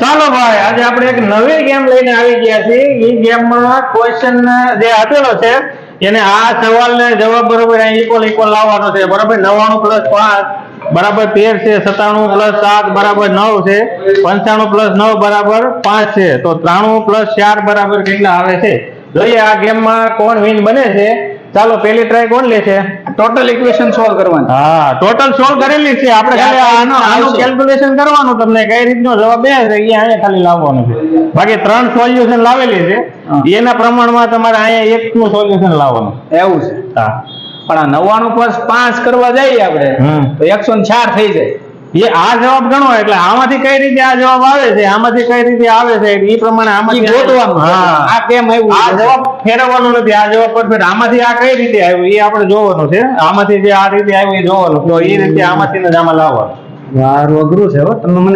ચાલો ભાઈ, આજે આપણે એક નવી ગેમ લઈને આવી ગયા છીએ. એ ગેમમાં ક્વેશ્ચન જે આપેલો છે એને આ સવાલને જવાબ બરોબર ઇક્વલ ઇક્વલ લાવવાનો છે. બરાબર, 99 + 5 બરાબર 13 છે, 97 + 7 બરાબર 9 છે, 95 + 9 બરાબર 5 છે. તો 93 + 4 બરાબર કેટલા આવે છે? જોઈએ આ ગેમમાં કોણ વિન બને છે. ચાલો, પહેલી ટ્રાય કોણ લે છે? ટોટલ ઇક્વેશન સોલ્વ કરવાનું. હા, ટોટલ સોલ્વ કરેલી છે આપણે. ખાલી આનું કેલ્ક્યુલેશન કરવાનું, તમને કઈ રીતનો જવાબ આવે છે એ અહીંયા ખાલી લાવવાનો છે. બાકી 3 સોલ્યુશન લાવેલી છે, એના પ્રમાણમાં તમારે અહીંયા એકનું સોલ્યુશન લાવવાનું. એવું છે. હા, પણ આ 99 + 5 કરવા જઈએ આપણે તો 104 થઈ જાય. એ આ જવાબ ગણો એટલે આમાંથી કઈ રીતે આ જવાબ આવે છે, આમાંથી કઈ રીતે આવે છે એ પ્રમાણે આમાંથી ગોતવાનું. હા, આ કેમ આવ્યું? આ જવાબ ફેરવવાનો નથી. આ જવાબ પરફેક્ટ. આમાંથી આ કઈ રીતે આવ્યું એ આપણે જોવાનું છે. આમાંથી જે આ રીતે આવ્યું એ જોવાનું. તો એ રીતે આમાંથી જ આમાં લાવવાનું. મારું અઘરું છે હો, તમે મને